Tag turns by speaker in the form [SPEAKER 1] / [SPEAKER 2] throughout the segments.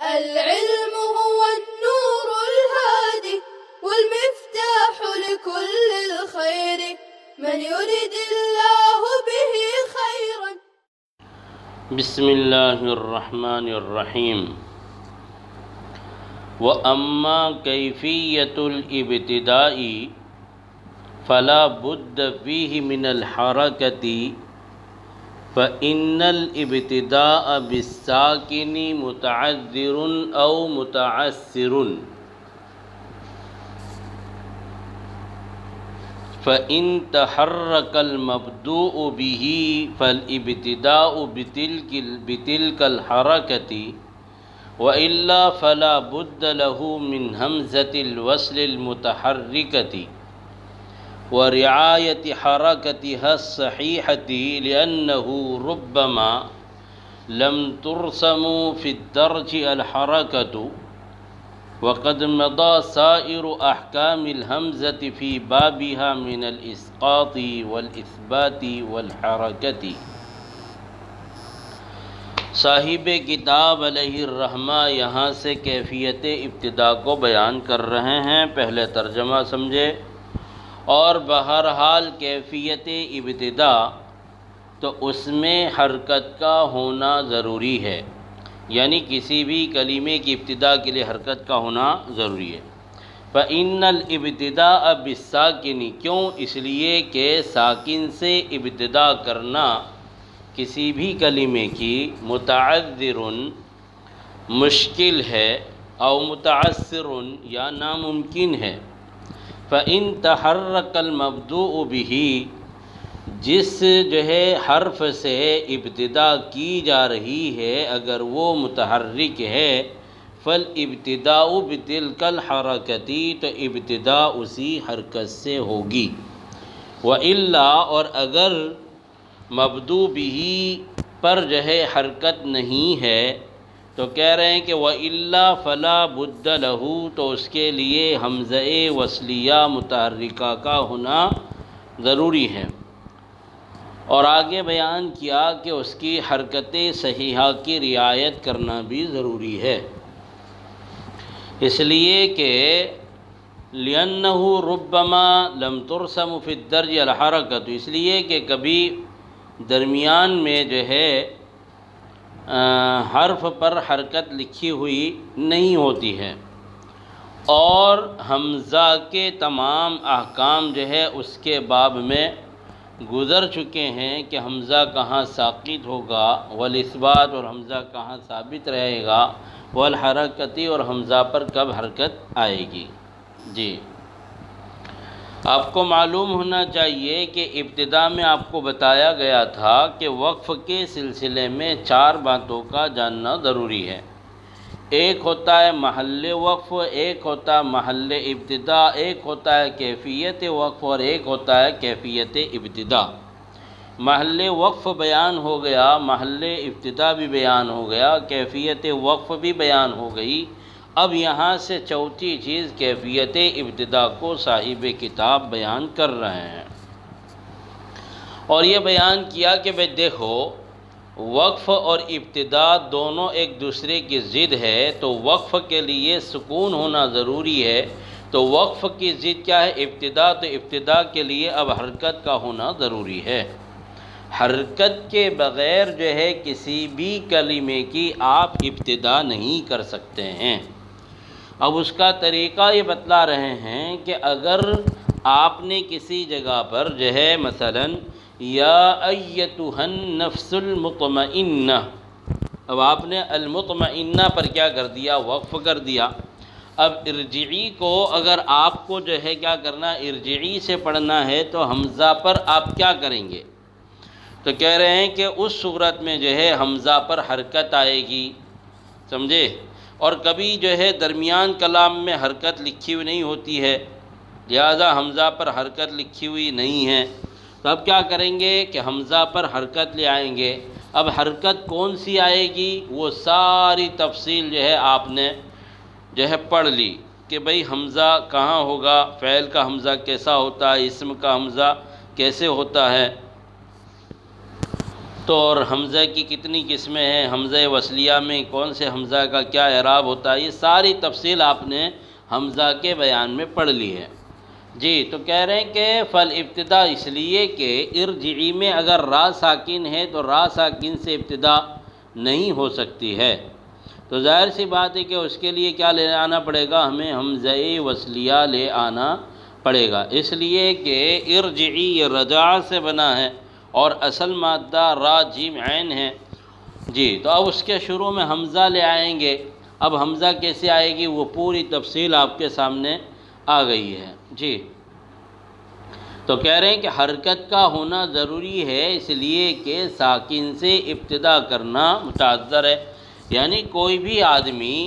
[SPEAKER 1] العلم هو النور الهادي والمفتاح لكل الخير من يرد الله به خيرا.
[SPEAKER 2] بسم اللہ الرحمن الرحیم. وَأَمَّا كَيْفِيَّةُ الْإِبْتِدَاءِ فَلَا بُدَّ فِيهِ مِنَ الْحَرَكَةِ فَإِنَّ الْإِبْتِدَاءَ بِالسَّاكِنِ مُتَعَذِّرٌ أَوْ مُتَعَسِّرٌ فَإِن تَحَرَّكَ الْمَبْدُوءُ بِهِ فَالْإِبْتِدَاءُ بِتِلْكَ الْحَرَكَةِ وَإِلَّا فَلَا بُدَّ لَهُ مِنْ هَمْزَةِ الْوَصْلِ الْمُتَحَرِّكَةِ وَرِعَايَةِ حَرَكَتِهَا الصَّحِيحَةِ لِأَنَّهُ رُبَّمَا لَمْ تُرْسَمُ فِي الدَّرْجِ الْحَرَكَةُ وَقَدْ مَضَى سَائِرُ أَحْكَامِ الْهَمْزَةِ فِي بَابِهَا مِنَ الْإِسْقَاطِ وَالْإِثْبَاتِ وَالْحَرَكَةِ. صاحب کتاب علیہ الرحمہ یہاں سے کیفیت ابتدا کو بیان کر رہے ہیں. پہلے ترجمہ سمجھے. اور بہرحال کیفیت ابتدا تو اس میں حرکت کا ہونا ضروری ہے، یعنی کسی بھی کلمے کی ابتدا کے لیے حرکت کا ہونا ضروری ہے. فَإِنَّ الْإِبْتِدَاءَ بِالسَّاكِنِ، کیوں؟ اس لیے کہ ساکن سے ابتدا کرنا کسی بھی کلمے کی متعذر مشکل ہے، او متعسر یا ناممکن ہے. فَإِن تَحَرَّكَ الْمَبْدُوءُ بِهِ، جس حرف سے ابتدا کی جا رہی ہے اگر وہ متحرک ہے، فَالْإِبْتِدَاءُ بِتِلْكَ الْحَرَكَةِ، تو ابتدا اسی حرکت سے ہوگی. وَإِلَّا، اور اگر مبدوء بِهِ پر حرکت نہیں ہے تو کہہ رہے ہیں کہ وَإِلَّا فَلَا بُدَّ لَهُ، تو اس کے لیے حمزہ وصلیہ متحرکہ کا ہونا ضروری ہے. اور آگے بیان کیا کہ اس کی حرکت صحیحہ کی رعایت کرنا بھی ضروری ہے، اس لیے کہ لِأَنَّهُ رُبَّمَا لَمْ تُرْسَمُ فِي الدَّرْجِ الْحَرَكَةُ، اس لیے کہ کبھی درمیان میں حرف پر حرکت لکھی ہوئی نہیں ہوتی ہے، اور حمزہ کے تمام احکام اس کے باب میں گزر چکے ہیں کہ حمزہ کہاں ساقط ہوگا، والاثبات، اور حمزہ کہاں ثابت رہے گا، والحرکتی، اور حمزہ پر کب حرکت آئے گی. جی، آپ کو معلوم ہونا چاہیے کہ ابتدا میں آپ کو بتایا گیا تھا کہ وقف کے سلسلے میں 4 باتوں کا جاننا ضروری ہے. ایک ہوتا ہے محل وقف، ایک ہوتا ہے محل ابتدا، ایک ہوتا ہے کیفیت وقف، اور ایک ہوتا ہے کیفیت ابتدا. محل وقف بیان ہو گیا، محل ابتدا بھی بیان ہو گیا، کیفیت وقف بھی بیان ہو گئی. اب یہاں سے چوتھی چیز کیفیت ابتدا کو صاحب کتاب بیان کر رہے ہیں. اور یہ بیان کیا کہ بھئی دیکھو، وقف اور ابتدا دونوں ایک دوسرے کی ضد ہے، تو وقف کے لیے سکون ہونا ضروری ہے. تو وقف کی ضد کیا ہے؟ ابتدا. تو ابتدا کے لیے اب حرکت کا ہونا ضروری ہے. حرکت کے بغیر کسی بھی کلمے کی آپ ابتدا نہیں کر سکتے ہیں. اب اس کا طریقہ یہ بتلا رہے ہیں کہ اگر آپ نے کسی جگہ پر مثلا یا ایتھا النفس المطمئنہ، اب آپ نے المطمئنہ پر کیا کر دیا؟ وقف کر دیا. اب ارجعی کو اگر آپ کو کیا کرنا، ارجعی سے پڑھنا ہے تو حمزہ پر آپ کیا کریں گے؟ تو کہہ رہے ہیں کہ اس صورت میں حمزہ پر حرکت آئے گی، سمجھے؟ اور کبھی درمیان کلام میں حرکت لکھی ہوئی نہیں ہوتی ہے، لہذا حمزہ پر حرکت لکھی ہوئی نہیں ہے، تو اب کیا کریں گے کہ حمزہ پر حرکت لے آئیں گے. اب حرکت کون سی آئے گی؟ وہ ساری تفصیل آپ نے پڑھ لی کہ بھئی حمزہ کہاں ہوگا، فعل کا حمزہ کیسا ہوتا ہے، اسم کا حمزہ کیسے ہوتا ہے. تو اور حمزہ کی کتنی قسمیں ہیں، حمزہ وصلیہ میں کون سے حمزہ کا کیا اعراب ہوتا ہے، یہ ساری تفصیل آپ نے حمزہ کے بیان میں پڑھ لی ہے۔ جی تو کہہ رہے ہیں کہ فل ابتدا اس لیے کہ ارجعی میں اگر را ساکن ہے تو را ساکن سے ابتدا نہیں ہو سکتی ہے، تو ظاہر سی بات ہے کہ اس کے لیے کیا لے آنا پڑے گا، ہمیں حمزہ وصلیہ لے آنا پڑے گا، اس لیے کہ ارجعی یہ رجع سے بنا ہے اور اصل مادہ را جیم عین ہے۔ جی تو اب اس کے شروع میں حمزہ لے آئیں گے، اب حمزہ کیسے آئے گی وہ پوری تفصیل آپ کے سامنے آ گئی ہے۔ جی تو کہہ رہے ہیں کہ حرکت کا ہونا ضروری ہے، اس لیے کہ ساکن سے ابتدا کرنا متعذر ہے، یعنی کوئی بھی آدمی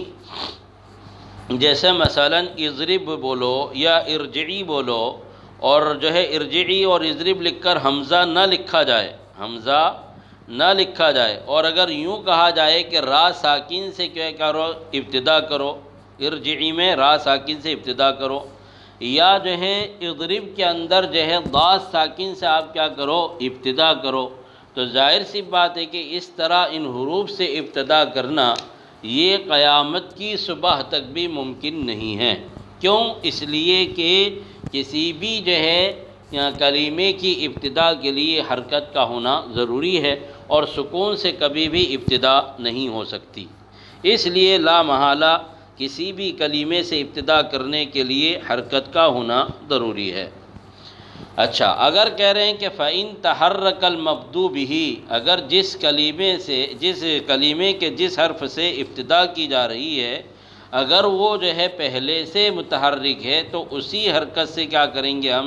[SPEAKER 2] جیسے مثلا اضرب بولو یا ارجعی بولو، اور جو ہے ارجعی اور اضرب لکھ کر حمزہ نہ لکھا جائے، حمزہ نہ لکھا جائے، اور اگر یوں کہا جائے کہ را ساکن سے کیا کرو ابتدا کرو، ارجعی میں را ساکن سے ابتدا کرو، یا جو ہے اضرب کے اندر جو ہے ضاد ساکن سے آپ کیا کرو ابتدا کرو، تو ظاہر سی بات ہے کہ اس طرح ان حروف سے ابتدا کرنا یہ قیامت کی صبح تک بھی ممکن نہیں ہے۔ کیوں؟ اس لیے کہ کسی بھی جو ہے کلمے کی ابتدا کے لیے حرکت کا ہونا ضروری ہے، اور سکون سے کبھی بھی ابتدا نہیں ہو سکتی، اس لیے لا محالہ کسی بھی کلمے سے ابتدا کرنے کے لیے حرکت کا ہونا ضروری ہے۔ اچھا اگر کہہ رہے ہیں کہ فَإِن تَحَرَّكَ الْمَبْدُوءُ بِهِ، اگر جس کلمے کے جس حرف سے ابتدا کی جا رہی ہے اگر وہ جو ہے پہلے سے متحرک ہے تو اسی حرکت سے کیا کریں گے، ہم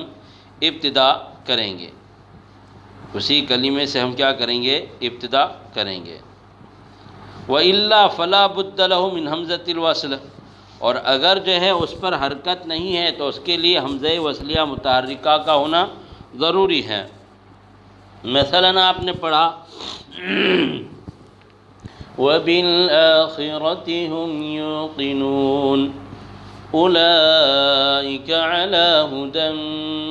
[SPEAKER 2] ابتدا کریں گے، اسی کلمے سے ہم کیا کریں گے ابتدا کریں گے۔ وَإِلَّا فَلَا بُدَّ لَهُ مِنْ حَمْزَةِ الْوَصْلِ، اور اگر جو ہے اس پر حرکت نہیں ہے تو اس کے لیے حمزہ وصلیہ متحرکہ کا ہونا ضروری ہے۔ مثلا آپ نے پڑھا وَبِالْآخِرَةِ هُمْ يُوقِنُونَ أُولَئِكَ عَلَى هُدًى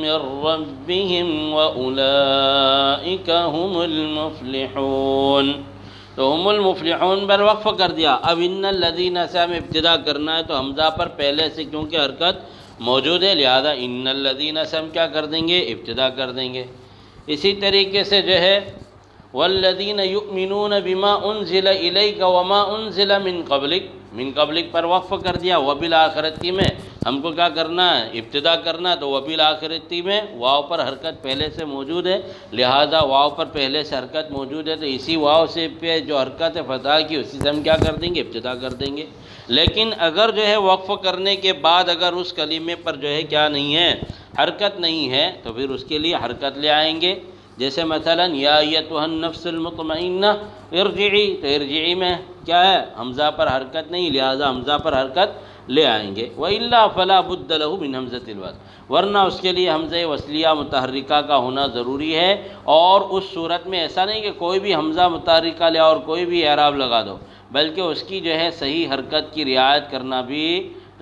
[SPEAKER 2] مِّن رَّبِّهِمْ وَأُولَئِكَ هُمُ الْمُفْلِحُونَ، تو ہم المفلحون پر وقف کر دیا، اب ان الذین سے ہم ابتدا کرنا ہے تو حمزہ پر پہلے سے کیونکہ حرکت موجود ہے لہذا ان الذین سے ہم کیا کر دیں گے ابتدا کر دیں گے۔ اسی طریقے سے جو ہے والذین یؤمنون بما انزل الیک وما انزل من قبلک، من قبلک پر وقف کر دیا، وبالآخرتی میں ہم کو کیا کرنا ہے ابتدا کرنا، تو وبالآخرتی میں واو پر حرکت پہلے سے موجود ہے لہذا واو پر پہلے سے حرکت موجود ہے تو اسی واو سے پہ جو حرکت ہے فتح کی اسی سے ہم کیا کر دیں گے ابتدا کر دیں گے۔ لیکن اگر جو ہے وقف کرنے کے بعد اگر اس کلمے پر جو ہے کیا نہیں ہے حرکت نہیں ہے تو پھر اس کے لیے حرکت لے آئیں گے، جیسے مثلا یا ایتھا النفس المطمئنہ ارجعی، تو ارجعی میں کیا ہے حمزہ پر حرکت نہیں لہذا حمزہ پر حرکت لے آئیں گے۔ وَإِلَّا فَلَا بُدَّ لَهُ مِنْ حَمْزَةِ الْوَصْلِ، ورنہ اس کے لیے حمزہ وصلیہ متحرکہ کا ہونا ضروری ہے، اور اس صورت میں ایسا نہیں کہ کوئی بھی حمزہ متحرکہ لے اور کوئی بھی اعراب لگا دو، بلکہ اس کی جو ہے صحیح حرکت کی رعایت کرنا بھی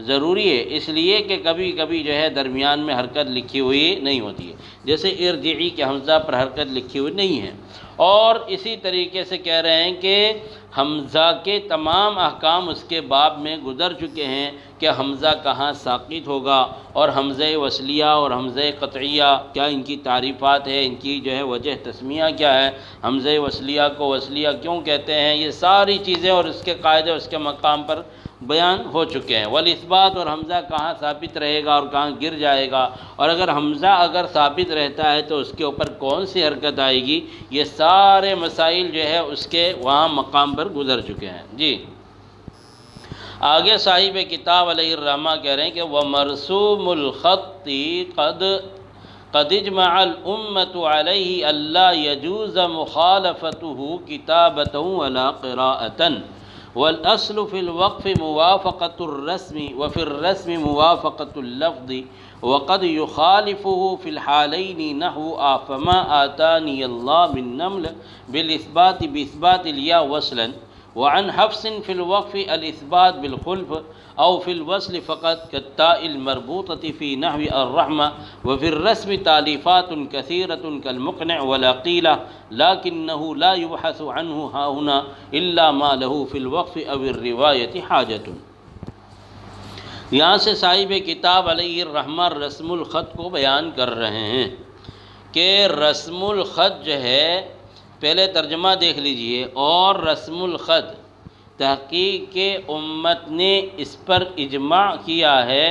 [SPEAKER 2] ضروری ہے، اس لیے کہ کبھی کبھی جو ہے درمیان میں حرکت لکھی ہوئی نہیں ہوتی ہے، جیسے ارجعی کے حمزہ پر حرکت لکھی ہوئی نہیں ہے۔ اور اسی طریقے سے کہہ رہے ہیں کہ حمزہ کے تمام احکام اس کے باب میں گزر چکے ہیں کہ حمزہ کہاں ساقط ہوگا، اور حمزہ وصلیہ اور حمزہ قطعیہ کیا ان کی تعریفات ہے، ان کی جو ہے وجہ تسمیہ کیا ہے، حمزہ وصلیہ کو وصلیہ کیوں کہتے ہیں، یہ ساری چیزیں اور اس کے قاعدے اس کے مقام پر بیان ہو چکے ہیں۔ والاثبات، اور حمزہ کہاں ثابت رہے گا اور کہاں گر جائے گا، اور اگر حمزہ اگر ثابت رہتا ہے تو اس کے اوپر کون سی حرکت آئے گی، یہ سارے مسائل جو ہے اس کے وہاں مقام پر گزر چکے ہیں۔ جی آگے صاحب کتاب علیہ الرحمہ کہہ رہے ہیں کہ وَمَرْسُومُ الْخَطِّ قَدْ اجْمَعَ الْأُمَّةُ عَلَيْهِ أَلَّا يَجُوزَ مُخَالَفَتُهُ كِتَابَةً وَلَا قِرَاءَةً، والأصل في الوقف موافقة الرسم وفي الرسم موافقة اللفظ، وقد يخالفه في الحالين نحو فما آتاني الله من نمل بالإثبات بإثبات الياء وصلا، وعن حفص في الوقف الإثبات بالخلف أو في الوصل فقط كالتاء المربوطة في نحو الرحمة. وفي الرسم تأليفات كثيرة كالمقنع ولا قيل لكنه لا يبحث عنه ها هنا إلا ما له في الوقف أو الرواية حاجة. یہاں سے صاحب کتاب علیہ الرحمہ رسم الخط کو بیان کر رہے ہیں کہ رسم الخط جو ہے، پہلے ترجمہ دیکھ لیجئے، اور رسم الخط تحقیق کے امت نے اس پر اجماع کیا ہے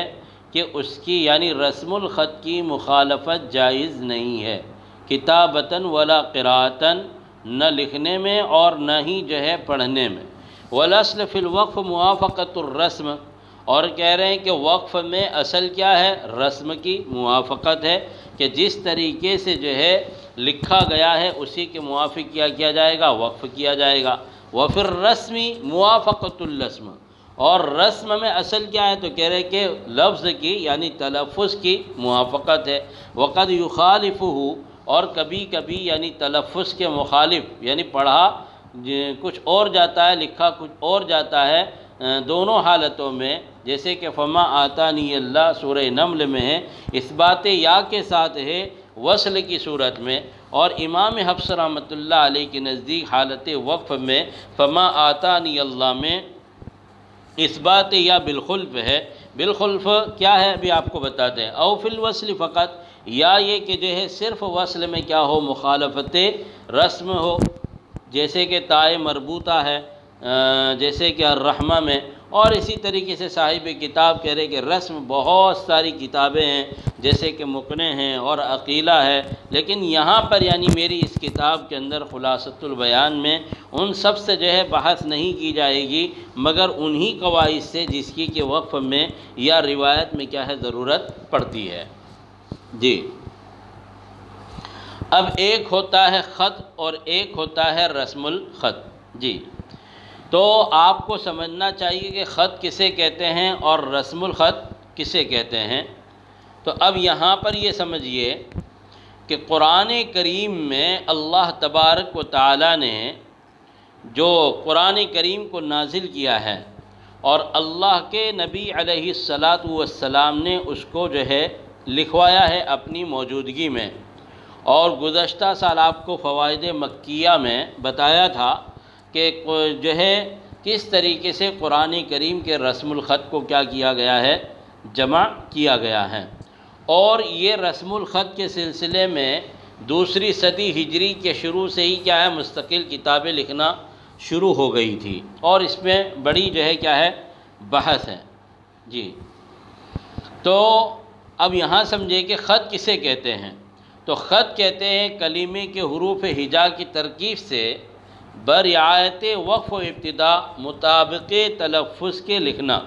[SPEAKER 2] کہ اس کی یعنی رسم الخط کی مخالفت جائز نہیں ہے، کتابتاً ولا قراءتاً، نہ لکھنے میں اور نہ ہی جو ہے پڑھنے میں. والاصل فی الوقف موافقت الرسم، اور کہہ رہے ہیں کہ وقف میں اصل کیا ہے؟ رسم کی موافقت ہے، کہ جس طریقے سے جو ہے لکھا گیا ہے اسی کے موافق کیا کیا جائے گا، وقف کیا جائے گا. وفی الرسم موافقت الرسم، اور رسم میں اصل کیا ہے؟ تو کہہ رہے کہ لفظ کی یعنی تلفظ کی موافقت ہے. وقد یخالفہ، اور کبھی کبھی یعنی تلفظ کے مخالف، یعنی پڑھا کچھ اور جاتا ہے، لکھا کچھ اور جاتا ہے، دونوں حالتوں میں. جیسے کہ فما آتانی اللہ سورہ نمل میں ہے، اس بات یا کے ساتھ ہے وصل کی صورت میں، اور امام حفص رحمۃ اللہ علیہ کے نزدیک حالت وقف میں فما آتانی اللہ میں اس بات یا بالخلف ہے. بالخلف کیا ہے ابھی آپ کو بتاتے ہیں. او فی الوصل فقط، یا یہ کہ جو ہے صرف وصل میں کیا ہو؟ مخالفت رسم ہو، جیسے کہ تائے مربوطہ ہے، جیسے کہ الرحمہ میں. اور اسی طریقے سے صاحب کتاب کہہ رہے کہ رسم بہت ساری کتابیں ہیں، جیسے کہ مقنع ہیں اور عقیلہ ہے، لیکن یہاں پر یعنی میری اس کتاب کے اندر خلاصۃ البیان میں ان سب سے جو ہے بحث نہیں کی جائے گی، مگر انہی قواعد سے جس کی کہ وقف میں یا روایت میں کیا ہے ضرورت پڑتی ہے. جی، اب ایک ہوتا ہے خط اور ایک ہوتا ہے رسم الخط. جی، تو آپ کو سمجھنا چاہیے کہ خط کسے کہتے ہیں اور رسم الخط کسے کہتے ہیں. تو اب یہاں پر یہ سمجھیے کہ قرآن کریم میں اللہ تبارک و تعالیٰ نے جو قرآن کریم کو نازل کیا ہے اور اللہ کے نبی علیہ السلام نے اس کو جو ہے لکھوایا ہے اپنی موجودگی میں. اور گزشتہ سال آپ کو فوائد مکیہ میں بتایا تھا کہ جو ہے کس طریقے سے قرآن کریم کے رسم الخط کو کیا کیا گیا ہے؟ جمع کیا گیا ہے. اور یہ رسم الخط کے سلسلے میں دوسری صدی ہجری کے شروع سے ہی کیا ہے مستقل کتابیں لکھنا شروع ہو گئی تھی، اور اس میں بڑی جو ہے کیا ہے بحث ہے. جی، تو اب یہاں سمجھے کہ خط کسے کہتے ہیں. تو خط کہتے ہیں کلمے کے حروف ہجا کی ترکیب سے برعایت وقف و ابتدا مطابق تلفظ کے لکھنا،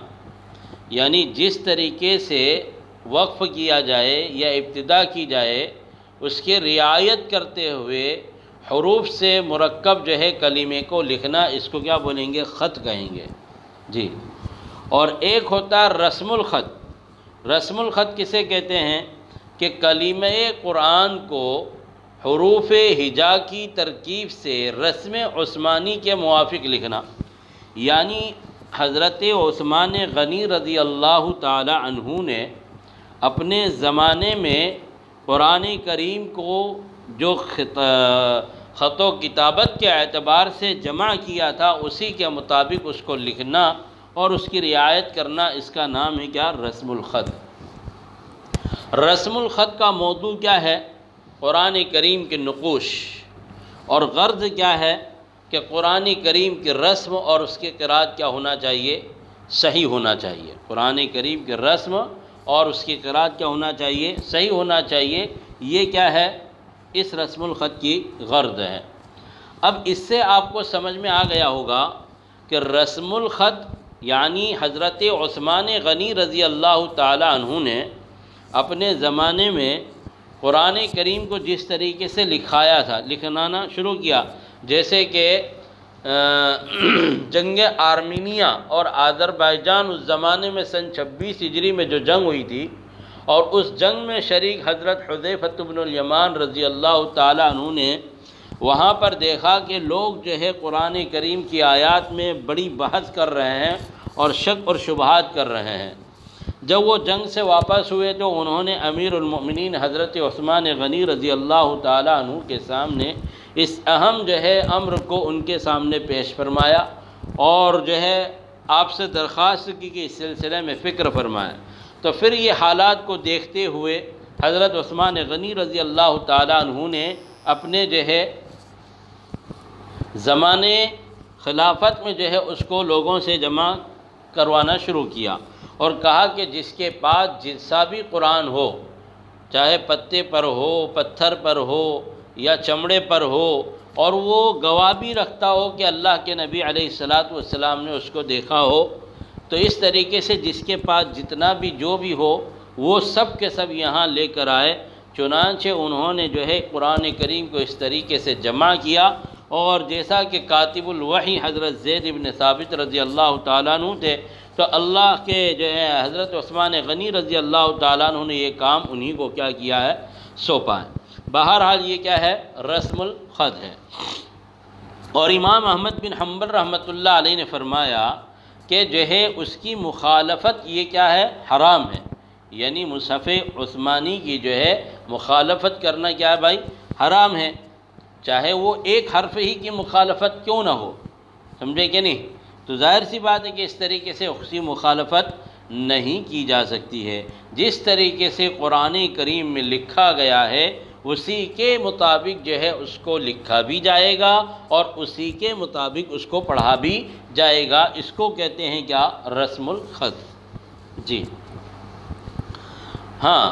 [SPEAKER 2] یعنی جس طریقے سے وقف کیا جائے یا ابتدا کی جائے اس کے رعایت کرتے ہوئے حروف سے مرکب جو ہے کلمے کو لکھنا، اس کو کیا بولیں گے؟ خط کہیں گے. جی، اور ایک ہوتا ہے رسم الخط. رسم الخط کسے کہتے ہیں؟ کہ کلمہ قرآن کو حروف ہجا کی ترکیب سے رسم عثمانی کے موافق لکھنا. یعنی حضرت عثمان غنی رضی اللہ تعالی عنہ نے اپنے زمانے میں قرآن کریم کو جو خط و کتابت کے اعتبار سے جمع کیا تھا اسی کے مطابق اس کو لکھنا اور اس کی رعایت کرنا، اس کا نام ہے کیا؟ رسم الخط. رسم الخط کا موضوع کیا ہے؟ قرآن کریم کے نقوش. اور غرض کیا ہے؟ کہ قرآن کریم کی رسم اور اس کے قراءت کیا ہونا چاہیے؟ صحیح ہونا چاہیے. قرآن کریم کی رسم اور اس کی قراءت کیا ہونا چاہیے؟ صحیح ہونا چاہیے. یہ کیا ہے؟ اس رسم الخط کی غرض ہے. اب اس سے آپ کو سمجھ میں آ گیا ہوگا کہ رسم الخط یعنی حضرت عثمان غنی رضی اللہ تعالی عنہ نے اپنے زمانے میں قرآن کریم کو جس طریقے سے لکھایا تھا، لکھنانا شروع کیا. جیسے کہ جنگ آرمینیا اور آذربائیجان اس زمانے میں سن 26 ہجری میں جو جنگ ہوئی تھی، اور اس جنگ میں شریک حضرت حذیفہ بن الیمان رضی اللہ تعالیٰ عنہ نے وہاں پر دیکھا کہ لوگ جو ہے قرآن کریم کی آیات میں بڑی بحث کر رہے ہیں اور شک اور شبہات کر رہے ہیں۔ جب وہ جنگ سے واپس ہوئے تو انہوں نے امیر المؤمنین حضرت عثمان غنی رضی اللہ تعالیٰ عنہ کے سامنے اس اہم جو ہے امر کو ان کے سامنے پیش فرمایا اور جو ہے آپ سے درخواست کی کہ اس سلسلے میں فکر فرمائیں۔ تو پھر یہ حالات کو دیکھتے ہوئے حضرت عثمان غنی رضی اللہ تعالیٰ عنہ نے اپنے جو ہے زمانے خلافت میں جو ہے اس کو لوگوں سے جمع کروانا شروع کیا اور کہا کہ جس کے پاس جیسا بھی قرآن ہو، چاہے پتے پر ہو، پتھر پر ہو یا چمڑے پر ہو، اور وہ گواہ بھی رکھتا ہو کہ اللہ کے نبی علیہ السلام نے اس کو دیکھا ہو، تو اس طریقے سے جس کے پاس جتنا بھی جو بھی ہو وہ سب کے سب یہاں لے کر آئے۔ چنانچہ انہوں نے جو ہے قرآن کریم کو اس طریقے سے جمع کیا، اور جیسا کہ کاتب الوحی حضرت زید بن ثابت رضی اللہ تعالیٰ عنہ تھے، تو اللہ کے جو ہے حضرت عثمان غنی رضی اللہ تعالیٰ عنہ نے یہ کام انہی کو کیا کیا ہے، سونپا ہے۔ بہرحال یہ کیا ہے، رسم الخط ہے۔ اور امام احمد بن حنبل رحمۃ اللہ علیہ نے فرمایا کہ جو ہے اس کی مخالفت یہ کیا ہے، حرام ہے، یعنی مصحف عثمانی کی جو ہے مخالفت کرنا کیا ہے بھائی، حرام ہے، چاہے وہ ایک حرف ہی کی مخالفت کیوں نہ ہو، سمجھے کہ نہیں؟ تو ظاہر سی بات ہے کہ اس طریقے سے اسی مخالفت نہیں کی جا سکتی ہے۔ جس طریقے سے قرآن کریم میں لکھا گیا ہے اسی کے مطابق جو ہے اس کو لکھا بھی جائے گا اور اسی کے مطابق اس کو پڑھا بھی جائے گا۔ اس کو کہتے ہیں کیا، رسم الخط۔ جی ہاں،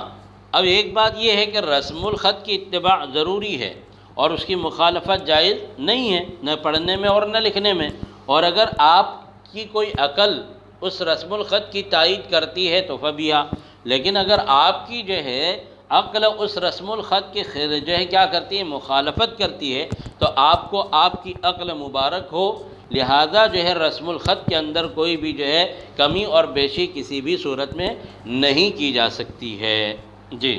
[SPEAKER 2] اب ایک بات یہ ہے کہ رسم الخط کی اتباع ضروری ہے اور اس کی مخالفت جائز نہیں ہے، نہ پڑھنے میں اور نہ لکھنے میں۔ اور اگر آپ کی کوئی عقل اس رسم الخط کی تائید کرتی ہے تو فبیہا، لیکن اگر آپ کی جو ہے عقل اس رسم الخط کے جو ہے کیا کرتی ہے، مخالفت کرتی ہے، تو آپ کو آپ کی عقل مبارک ہو، لہذا جو ہے رسم الخط کے اندر کوئی بھی جو ہے کمی اور بیشی کسی بھی صورت میں نہیں کی جا سکتی ہے۔ جی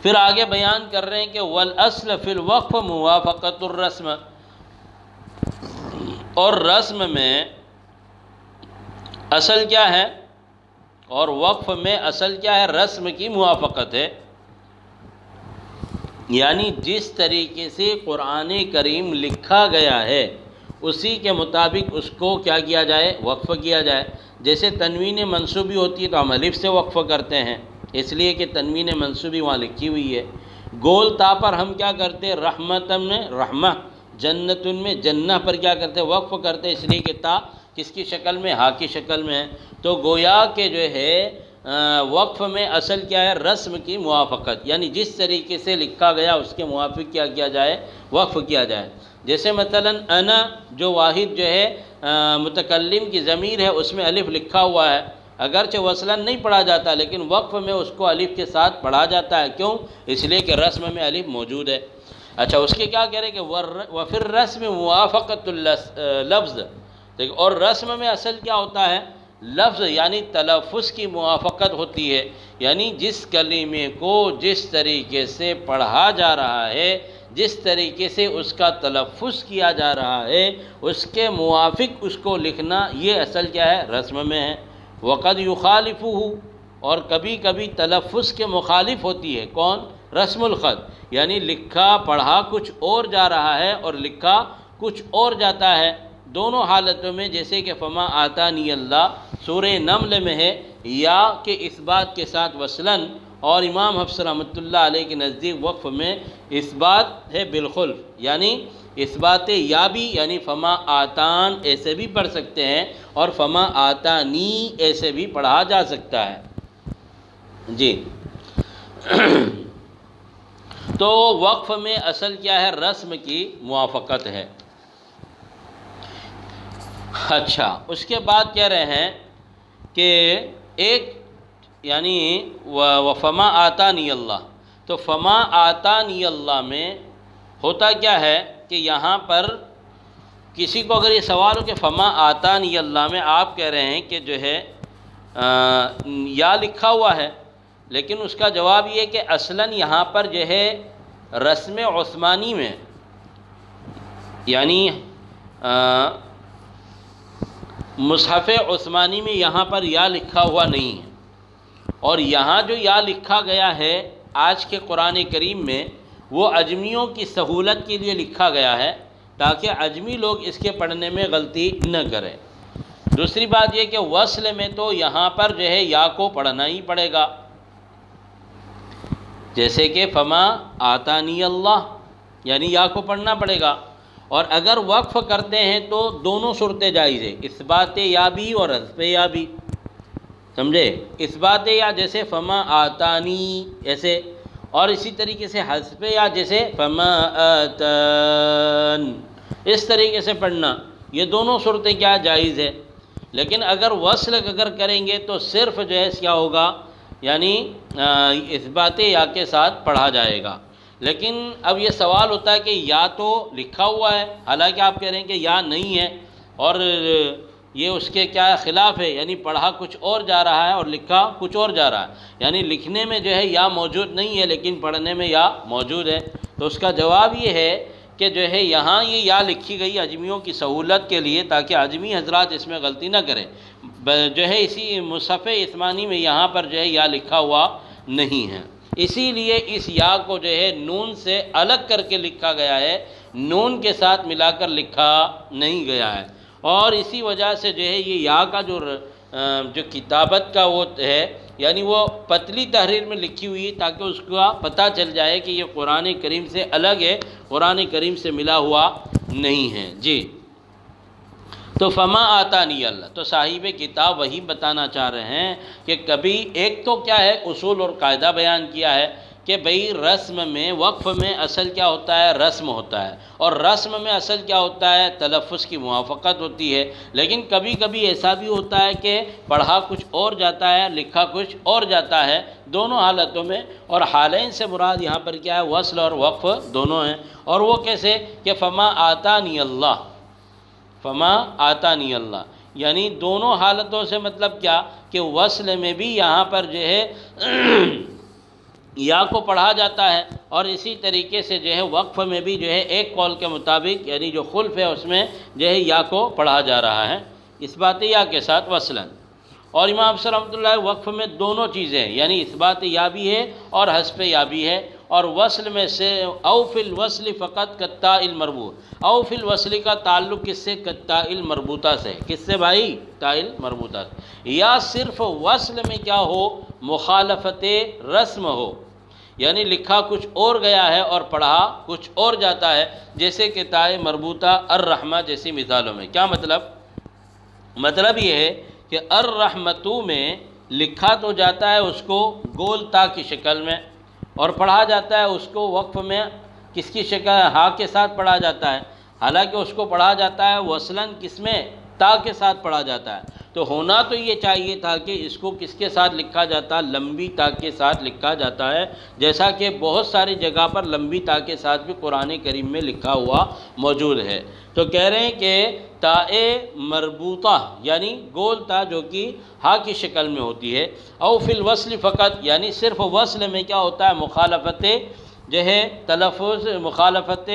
[SPEAKER 2] پھر آگے بیان کر رہے ہیں کہ والاصل فی الوقف موافقت الرسم، اور رسم میں اصل کیا ہے اور وقف میں اصل کیا ہے، رسم کی موافقت ہے، یعنی جس طریقے سے قرآن کریم لکھا گیا ہے اسی کے مطابق اس کو کیا کیا جائے، وقف کیا جائے۔ جیسے تنوین منصوبی ہوتی ہے تو ہم الف سے وقف کرتے ہیں، اس لیے کہ تنوین منصوبی وہاں لکھی ہوئی ہے۔ گول تا پر ہم کیا کرتے، رحمتن میں رحمہ، جنتن میں جنہ پر کیا کرتے، وقف کرتے، اس لیے کہ تا کس کی شکل میں، ہا کی شکل میں ہے۔ تو گویا کہ جو ہے وقف میں اصل کیا ہے، رسم کی موافقت، یعنی جس طریقے سے لکھا گیا اس کے موافق کیا کیا جائے، وقف کیا جائے۔ جیسے مثلا انا جو واحد جو ہے متکلم کی ضمیر ہے اس میں الف لکھا ہوا ہے، اگرچہ وصلاً نہیں پڑھا جاتا لیکن وقف میں اس کو الف کے ساتھ پڑھا جاتا ہے، کیوں؟ اس لیے کہ رسم میں الف موجود ہے۔ اچھا اس کے کیا کہہ رہے کہ وفر رسم موافقت لفظ، اور رسم میں اصل کیا ہوتا ہے، لفظ یعنی تلفظ کی موافقت ہوتی ہے، یعنی جس کلمے کو جس طریقے سے پڑھا جا رہا ہے، جس طریقے سے اس کا تلفظ کیا جا رہا ہے اس کے موافق اس کو لکھنا، یہ اصل کیا ہے، رسم میں ہے۔ وقد یخالفہ، اور کبھی کبھی تلفظ کے مخالف ہوتی ہے، کون؟ رسم الخط، یعنی لکھا پڑھا کچھ اور جا رہا ہے اور لکھا کچھ اور جاتا ہے، دونوں حالتوں میں، جیسے کہ فما آتانی اللہ سورہ نمل میں ہے، یا کہ اس بات کے ساتھ وصلاً، اور امام حفص رحمۃ اللہ علیہ کے نزدیک وقف میں اس بات ہے بالخلف، یعنی اس بات یا بھی، یعنی فما آتان ایسے بھی پڑھ سکتے ہیں اور فما آتانی ایسے بھی پڑھا جا سکتا ہے۔ جی تو وقف میں اصل کیا ہے، رسم کی موافقت ہے۔ اچھا اس کے بعد کہہ رہے ہیں کہ ایک یعنی وفما آتانی اللہ، تو فما آتانی اللہ میں ہوتا کیا ہے کہ یہاں پر کسی کو اگر یہ سوال ہو کہ فما آتانی اللہ میں آپ کہہ رہے ہیں کہ جو ہے یا لکھا ہوا ہے، لیکن اس کا جواب یہ کہ اصلاً یہاں پر جو ہے رسم عثمانی میں یعنی مصحف عثمانی میں یہاں پر یا لکھا ہوا نہیں ہے، اور یہاں جو یا لکھا گیا ہے آج کے قرآن کریم میں وہ عجمیوں کی سہولت کے لیے لکھا گیا ہے تاکہ عجمی لوگ اس کے پڑھنے میں غلطی نہ کریں۔ دوسری بات یہ کہ وصل میں تو یہاں پر جو ہے یا کو پڑھنا ہی پڑے گا، جیسے کہ فما آتانی اللہ، یعنی یا کو پڑھنا پڑے گا۔ اور اگر وقف کرتے ہیں تو دونوں صورتیں جائز ہے، اثبات یا بھی اور حذف یا بھی، سمجھے؟ اثبات یا جیسے فما آتانی ایسے، اور اسی طریقے سے حذف یا جیسے فما آتان، اس طریقے سے پڑھنا، یہ دونوں صورتیں کیا جائز ہے۔ لیکن اگر وصل اگر کریں گے تو صرف جو ہے کیا ہوگا، یعنی اثبات یا کے ساتھ پڑھا جائے گا۔ لیکن اب یہ سوال ہوتا ہے کہ یا تو لکھا ہوا ہے، حالانکہ آپ کہہ رہے ہیں کہ یا نہیں ہے اور یہ اس کے کیا خلاف ہے، یعنی پڑھا کچھ اور جا رہا ہے اور لکھا کچھ اور جا رہا ہے، یعنی لکھنے میں جو ہے یا موجود نہیں ہے لیکن پڑھنے میں یا موجود ہے۔ تو اس کا جواب یہ ہے کہ جو ہے یہاں یہ یا لکھی گئی عجمیوں کی سہولت کے لیے تاکہ عجمی حضرات اس میں غلطی نہ کریں، جو ہے اسی مصحف عثمانی میں یہاں پر جو ہے یا لکھا ہوا نہیں ہے، اسی لیے اس یا کو جو ہے نون سے الگ کر کے لکھا گیا ہے، نون کے ساتھ ملا کر لکھا نہیں گیا ہے۔ اور اسی وجہ سے جو ہے یہ یا کا جو کتابت کا وہ ہے، یعنی وہ پتلی تحریر میں لکھی ہوئی تاکہ اس کا پتہ چل جائے کہ یہ قرآن کریم سے الگ ہے، قرآن کریم سے ملا ہوا نہیں ہے۔ جی، تو فما آتانی اللہ، تو صاحب کتاب وہی بتانا چاہ رہے ہیں کہ کبھی ایک تو کیا ہے اصول اور قاعدہ بیان کیا ہے کہ بھئی رسم میں، وقف میں اصل کیا ہوتا ہے، رسم ہوتا ہے، اور رسم میں اصل کیا ہوتا ہے، تلفظ کی موافقت ہوتی ہے۔ لیکن کبھی کبھی ایسا بھی ہوتا ہے کہ پڑھا کچھ اور جاتا ہے، لکھا کچھ اور جاتا ہے، دونوں حالتوں میں، اور حالین سے مراد یہاں پر کیا ہے، وصل اور وقف دونوں ہیں۔ اور وہ کیسے کہ فما آتانی اللہ، فما آتانی اللہ، یعنی دونوں حالتوں سے مطلب کیا کہ وصل میں بھی یہاں پر جو ہے یا کو پڑھا جاتا ہے، اور اسی طریقے سے جو ہے وقف میں بھی جو ہے ایک قول کے مطابق یعنی جو خلف ہے اس میں جو ہے یا کو پڑھا جا رہا ہے اثبات یا کے ساتھ وصلاً۔ اور امام صاحب رحمۃ اللہ وقف میں دونوں چیزیں ہیں، یعنی اثبات یا بھی ہے اور حذف یا بھی ہے، اور وصل میں سے او فی الوصل فقط کالتاء المربوط، او فی الوصل کا تعلق کس سے، کالتاء المربوطہ سے، کس سے بھائی، تاء المربوطہ سے، یا صرف وصل میں کیا ہو، مخالفت رسم ہو، یعنی لکھا کچھ اور گیا ہے اور پڑھا کچھ اور جاتا ہے، جیسے کہ تاء مربوطہ الرحمہ جیسی مثالوں میں۔ کیا مطلب یہ ہے کہ الرحمتو میں لکھا تو جاتا ہے اس کو گول تا کی شکل میں، اور پڑھا جاتا ہے اس کو وقف میں کس کی شکل، ہا کے ساتھ پڑھا جاتا ہے، حالانکہ اس کو پڑھا جاتا ہے وصلاً کس میں، تا کے ساتھ پڑھا جاتا ہے۔ تو ہونا تو یہ چاہیے تھا کہ اس کو کس کے ساتھ لکھا جاتا، لمبی تا کے ساتھ لکھا جاتا ہے، جیسا کہ بہت ساری جگہ پر لمبی تا کے ساتھ بھی قرآن کریم میں لکھا ہوا موجود ہے۔ تو کہہ رہے ہیں کہ تاء مربوطہ یعنی گول تا جو کہ ہا کی شکل میں ہوتی ہے، او فی الوصل فقط، یعنی صرف وصل میں کیا ہوتا ہے، مخالفت جو ہے تلفظ، مخالفت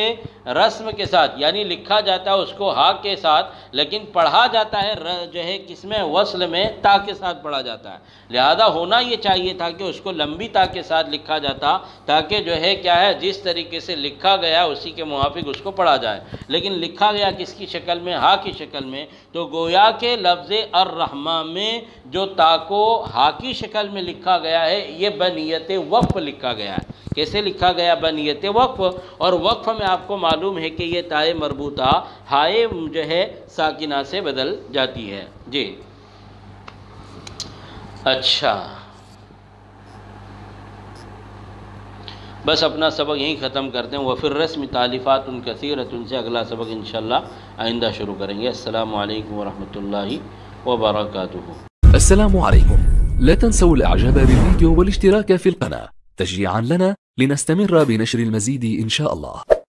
[SPEAKER 2] رسم کے ساتھ، یعنی لکھا جاتا ہے اس کو ہا کے ساتھ لیکن پڑھا جاتا ہے جو ہے کس میں، وصل میں تا کے ساتھ پڑھا جاتا ہے۔ لہذا ہونا یہ چاہیے تھا کہ اس کو لمبی تا کے ساتھ لکھا جاتا تاکہ جو ہے کیا ہے، جس طریقے سے لکھا گیا اسی کے موافق اس کو پڑھا جائے، لیکن لکھا گیا کس کی شکل میں، ہا کی شکل میں۔ تو گویا کہ لفظ الرحمہ میں جو تا کو ہا کی شکل میں لکھا گیا ہے یہ بنیت وقف لکھا گیا ہے۔ کیسے لکھا گیا، بنیت وقف، اور وقف میں آپ کو معلوم ہے کہ یہ تاء مربوطہ ہائے جو ہے ساکنہ سے بدل جاتی ہے۔ جی اچھا، بس اپنا سبق یہیں ختم کرتے ہیں۔ وفی الرسم تالیفات کثیرۃ سے اگلا سبق انشاءاللہ آئندہ شروع کریں گے۔ السلام علیکم ورحمۃ اللہ وبرکاتہ۔
[SPEAKER 3] السلام عليكم، لا تنسوا الاعجاب بالفيديو والاشتراك في القناة تشجيعا لنا لنستمر بنشر المزيد إن شاء الله.